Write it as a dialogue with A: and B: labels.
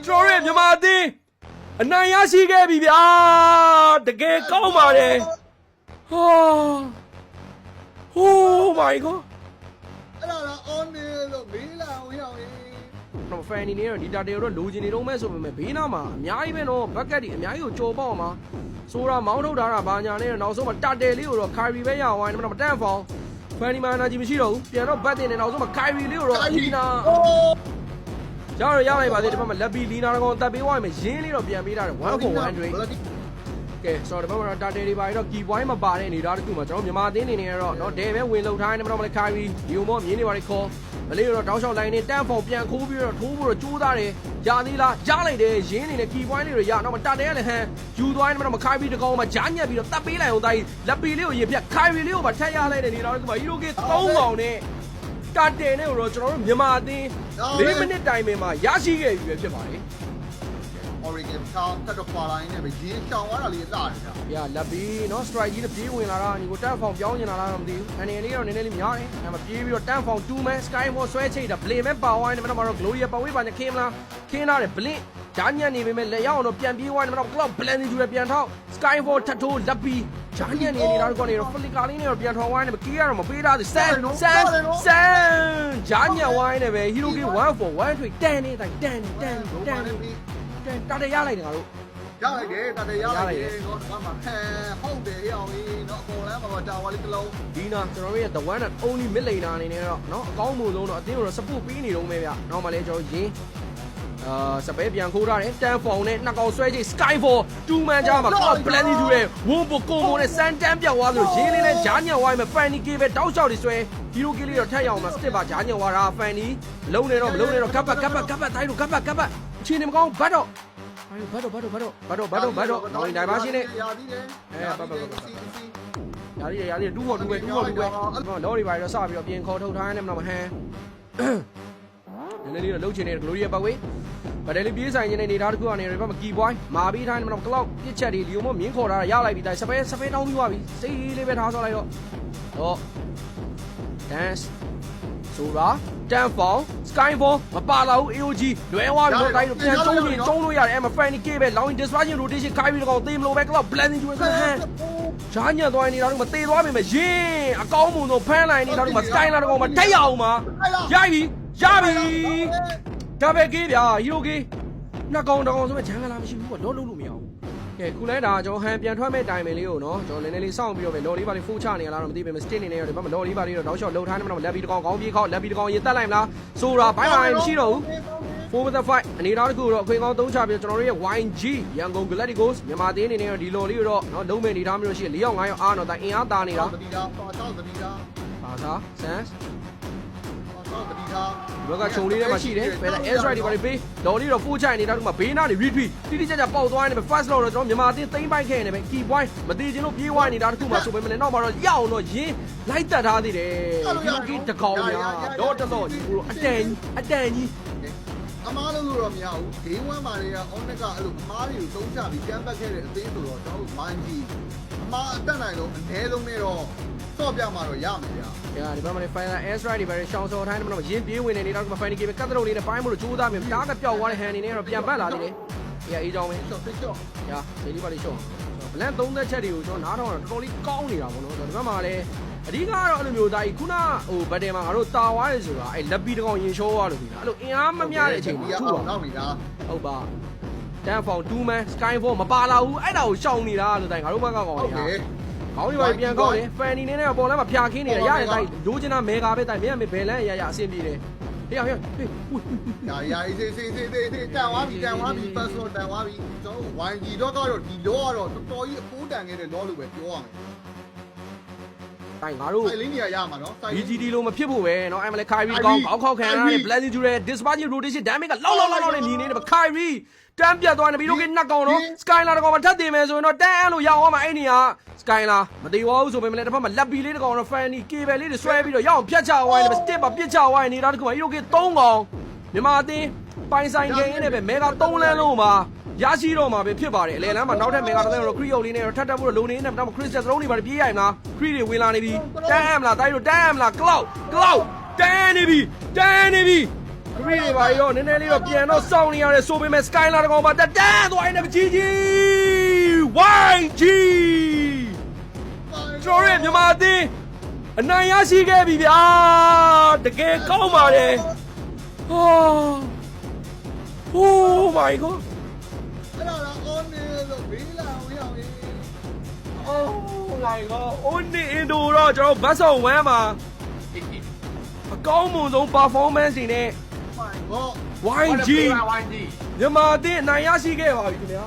A: ကျွန်တော်ရဲ့မြန်မာအသင်းအနိုင်ရရှိခဲ့ပြီဗျာတကယ်ကောင်းပါတယ်ဟာ Oh my god
B: အဲ့ဒါတော့ on နေလို့မေးလာဝင်အောင်ရေး
A: တော့ fan နေတော့ဒီတာတေတော့လိုချင်နေတော့မဲ့ဆိုပေမဲ့ဘေးနားမှာအများကြီးပဲတော့ဘက်ကက်တွေအများကြီးကိုကြော်ပေါက်မှာဆိုတာမောင်းထုတ်ထားတာဘာညာနဲ့နောက်ဆုံးမှာတာတယ်လေးကိုတော့ခိုင်ရီပဲရအောင်ဝိုင်းတော့မတန့်ဖောင်းဖန်ဒီမာနာကြီးမရှိတော့ဘူးပြန်တော့ဘတ်တင်နေနောက်ဆုံးမှာခိုင်ရီလေးကိုတော့လီနာရလိုက်ပါသေးတယ်ဒီဘက်မှာလက်ဘီလီနာကောင်တက်ပေးဝိုင်းမယ်ရင်းလေးတော့ပြန်ပေးထားတယ်1 for 1 drink ကဲဆိုတော့ဒီဘက်မှာတာတယ်တွေပါတော့ကီပွိုင်းမပါတဲ့အနေသားတခုမှာကျွန်တော်မြန်မာအသင်းနေနေတော့နော်ဒဲပဲဝင်လုံထားနေမှာတော့မလဲခိုင်ရီဒီုံမောမြင်းနေပါလေခေါ်မလေးတော့တောက်လျှောက်လိုင်းနေတန့်ဖော်ပြန်ခိုးပြီးတော့ထိုးဖို့တော့ကြိုးစားတယ်။ရသေးလားရလိုက်တယ်ရင်းနေနဲ့ကီပွိုင်းလေးတွေရတော့မတတ်တယ်လည်းဟန်ယူသွားနေမှာမခိုင်ပြီးတကောင်မှဂျားညက်ပြီးတော့တတ်ပေးလိုက်အောင်တိုင်းလက်ပီလေးကိုရေပြက်ခိုင်ရီလေးကိုပါထက်ရလိုက်တယ်နေတော့ဒီမှာဟီရိုကေ3ကောင်နဲ့တတ်တယ်နဲ့တော့ကျွန်တော်တို့မြန်မာအသင်း4မိနစ်တိုင်မှာရရှိခဲ့ပြီပဲဖြစ်ပါတယ်။
B: Oregon ချောင်းတက်တော့ခွာလာရင်းနဲ့ပဲရင်းချောင်းသွားတာလေးလာတယ်ဗျာ
A: ။လက်ပီနော် strike ကြီးနဲ့ပြေးဝင်လာတာညီကိုတန့်ဖောင်ပြောင်းနေတာလားမသိဘူး။အနေနဲ့တော့နည်းနည်းလေးများတယ်။အဲမှာပြေးပြီးတော့တန့်ဖောင်2 man sky ball ဆွဲချိတ်တာ blame ပဲပါဝိုင်းနေမှာတော့ glory ပါဝေးပါနဲ့ခင်းမလားခင်းလာတယ် blink ဂျာညံ့နေပေမဲ့လက်ရောက်အောင်တော့ပြန်ပြေးဝိုင်းနေမှာတော့ cloud blending ကျူရပြန်ထောက် sky ball ထပ်ထိုးလက်ပီဂျာညံ့နေတာတော့ကနေတော့ flicker လေးနဲ့တော့ပြန်ထောင်ဝိုင်းနေမှာကေးရတော့မပေးသားသေးဆန်ဂျာညံ့ဝိုင်းနေပဲ hero game 1 for 1 trade တန်နေတိုင်းတန်တာတရလိုက်တယ်ငါတို့
B: ရလိုက်တယ်တတရလိုက်တယ်တော့ဘာမှဟဲဟုတ်တယ်ရအောင်ကြီးတော့အပေါ်လမ်းမှာတာဝါလေးတစ်လုံး
A: ဒီနာကျွန်တော်တို့ရဲ့ the one and only mid laner အနေနဲ့တော့เนาะအကောင်းမှုဆုံးတော့အသင်းကိုတော့ support ပေးနေတော့မယ်ဗျ။နောက်မှလည်းကျွန်တော်ရင်းစပယ်ပြန်ခိုးထားတယ်တန်ဖောင်နဲ့နှစ်ကောင်ဆွဲချိတ် skyfall 2 man ကြားမှာ cloud blending တူတဲ့ဝုန်းပိုကွန်နဲ့စန်တန်းပြောက်သွားဆိုရင်းလေးနဲ့ဂျားညံဝိုင်းမှာ fanny k ပဲတောက်လျှောက်တွေဆွဲ hero k လေးတော့ထက်ရအောင်မှာ step ပါဂျားညံဝါတာ fanny မလုံးနေတော့တိုင်းတို့ကပ်ပတ်အချင်းနေမကောင်းဘတ်တော့ဘတ်တော့နောက်တိုင်းပါရှင်းနေ
B: ရသေးတယ်ရ
A: သေးတူဖို့တူပဲလော်ရီပါတော့စပြီးတော့ပြင်ခေါ်ထုတ်ထားနေမှာမဟန်နည်းနည်းလေးတော့လှုပ်ချင်တယ် glory ရဲ့ပတ်ဝေးဗဒယ်လေးပြေးဆိုင်ခြင်းနဲ့နေသားတစ်ခုကနေရဘမကီပွိုင်းမာပြီးထားနေမှာတော့ cloud ပြစ်ချက်တွေလီယိုမမြင်းခေါ်ထားတာရလိုက်ပြီတိုင်စပယ်တောင်းပြီးသွားပြီစိတ်လေးပဲထားဆော့လိုက်တော့ dance ဆိုတာတန်ဖောင် skyfall မပါလာဘူး AOG လွဲသွားပြီတော့တိုင်းပြန်ကျုံလို့ရတယ်အဲ့မှာ fanny k ပဲ long disruption rotation ခိုင်းပြီးတော့သေမလို့ပဲ cloud blending ကျူဟန်ဂျာညံ့သွားနေတာတော့မသေးသွားပြီမယ်ရင်အကောင်းမှုတော့ဖမ်းလိုက်နေတာတော့ sky လာတော့မှတက်ရအောင်ပါရပြီဒါပဲကေးဗျာ hero k နှစ်ကောင်တောင်ဆိုမဲ့ဂျန်ကလာမရှိဘူးပေါ့လောလို့မရဘူးကဲခုလဲဒါကျွန်တော်ဟန်ပြန်ထွက်မဲ့တိုင်မယ်လေးကိုနော်ကျွန်တော်နည်းနည်းလေးစောင့်ပြီးတော့ပဲလော်လေးပါလေးဖိုးချနေရလားတော့မသိပေမဲ့ stick နေနေတော့ဒီဘက်မှာလော်လေးပါလေးတော့တောက်လျှောက်လှုပ်ထားနေမှာတော့လက်ပြီးတကောင်ကောင်းပြေးခောက်လက်ပြီးတကောင်ရေတက်လိုက်မလားဆိုတာဘိုင်းမရှိတော့ဘူး 4 with the fight အနေတော့တခုတော့အခွင့်ကောင်းသုံးချပြီးကျွန်တော်တို့ရဲ့ YG ရန်ကုန် Galacticos မြန်မာသေးအနေနဲ့တော့ဒီလော်လေးတော့နော်လုံးမဲ့နေသားမျိုးရှိ4ယောက်5ယောက်အားတော့တိုင်အင်အားတာနေတာတ
B: တိတာ
A: ပါသာဆန်တ
B: တိတာ
A: ဘက်ကခြုံလေးထဲမှာရှိတယ်ဘယ်လဲ air strike တွေပါပေးလော်လေးတော့4ချိုင်နေတာဒီမှာဘေးနားနေ retreat တိကြပေါက်သွားနေပဲ first law တော့ကျွန်တော်မြန်မာအသင်းသိမ့်ပိုက်ခဲ့နေပဲ key point မသေးခြင်းလို့ပြေးဝိုင်းနေတာတခုမှဆိုပေမဲ့နောက်မှာတော့ရအောင်တော့ရင်းလိုက်တက်ထားသေးတယ်ဒီကီတကောင်ညာတော့တော်ကြီးကိုအတန်ကြီး
B: အမားလို့တော့မရဘူးဂိမ်း1မှာတွေက on ကအဲ့လိုအမားတွေကိုသုံးချပြီးကမ်းပတ်ခဲ့တဲ့အသေးဆိုတော့ကျွန်တော်တို့မိုင်းကြီးအမားအတက်နိုင်လို့အနည်းဆုံးနဲ့တော့စော့ပြမှာတော့ရမယ်ဗျာဒ
A: ီဘက်မှာ final air strike တွေပဲရှောင်းစော်ထိုင်းနေမှာရင်းပြေးဝင်နေတော့ final game ကတ်တရုံလေးနဲ့ပိုင်းမလို့ကြိုးစားပြီးတားကပျောက်သွားတဲ့ဟန်နေနဲ့တော့ပြန်ပတ်လာသေးတယ်အေးကြောင်းပဲ
B: ရှော့ည
A: ာဒီလေးပါလေးရှော့ဘလန်3သက်ချက်တွေကိုကျွန်တော်နားထောင်တော့တော်တော်လေးကောင်းနေတာပေါ့နော်ဒီဘက်မှာလည်းအဓိကတော့အဲ့လိုမျိုးသားကြီးခုနဟိုဘတ်တယ်မှာငါတို့တာဝါးတယ်ဆိုတာအဲ့လက်ပီတကောင်ရင်ရှောသွားလို့ပြီအဲ့လိုအင်အားမမျှတဲ့အချိန်မှာထူအောင်
B: နောက်နေတာဟ
A: ုတ်ပါတန်ဖောင်2 man skyfall မပါလာဘူးအဲ့ဒါကိုရှောင်နေတာလို့တိုင်ငါတို့ဘက်ကကောင်နေတာခေါင်းကြီးပါပြန်ကောက်တယ်ဖန်နီနေနဲ့ပေါ်လမ်းမှာဖြာခင်းနေတယ်ရတယ်တိုင်ဒိုးချင်တာမဲကာပဲတိုင်မင်းကမဲဘယ်လန်းရအဆင်ပြေတယ်ဟေးဟေး
B: ရာအေးစေးတန်သွားပြီ personal တန်သွားပြီကျွန်တော် YG တော့ကတော့ဒီလောကတော့တော်တော်ကြီးအဖိုးတန်ခဲ့တဲ့လောလို့ပဲပြောရမယ်
A: တိုင်ငါတို့စ
B: ိုက်လေးနေရမှာနော်
A: BGD လို့မဖြစ်ဖို့ပဲเนาะအဲ့မလဲ Kyrie ကောင်းခေါက်ခံရတယ် Blazing Jewel Dispatch Rotation Damage ကလောက်နဲ့မြည်နေတယ် Kyrie တန်းပြတ်သွားနေပြီတို့ကနှစ်ကောင်တော့ Skylar တကောင်မှထပ်တင်မယ်ဆိုရင်တော့တန်းအဲ့လိုရောက်အောင်မှာအဲ့နေက Skylar မသေးပါဘူးဆိုပေမဲ့လည်းတစ်ဖက်မှာလက်ပီလေးတကောင်တော့ Fanny Cable လေးတွေဆွဲပြီးတော့ရအောင်ဖြတ်ချဝိုင်းနေ Step ပါပြစ်ချဝိုင်းနေတာတခုမှ Hero Game 3ကောင်မြန်မာအသင်းပိုင်ဆိုင်ဂိမ်းနဲ့ပဲ Mega 3လမ်းလုံးမှာရရှိတော့မှာပဲဖြစ်ပါတယ်အလယ်လမ်းမှာနောက်ထပ် Mega 3တော့ Creo လေးနဲ့တော့ထပ်ဖို့လုံနေနေတော့ Crystal သုံးနေပါပြေးရရင်လား Cree တွေဝင်လာနေပြီတန်းမလားတိုင်းတို့တန်းမလား Cloud တန်းနေပြီ ခရီးတွေပါရောနည်းနည်းလေးတော့ပြန်တော့စောင့်နေရတယ်ဆိုပေမဲ့ Skylar တကောင်ပါတက်သွားရင်လည်းကြီးကြီး YG ကျွန်တော်ရဲ့မြန်မာအသင်းအနိုင်ရရှိခဲ့ပြီဗျာတကယ်ကောင်းပါတယ်ဟာ Oh my god
B: အဲ့ဒါတော့ on နေလို့ဘေးလာအောင်ရအောင်
A: Oh my god only indo တော့ကျွန်တော်ဘတ်ဆောင်1မှာအကောင်းမွန်ဆုံး performance တွေနဲ့
B: ဟော
A: YG မြန်မာအသင်းအနိုင်ရရှိခဲ့ပါပြီခင်ဗျာ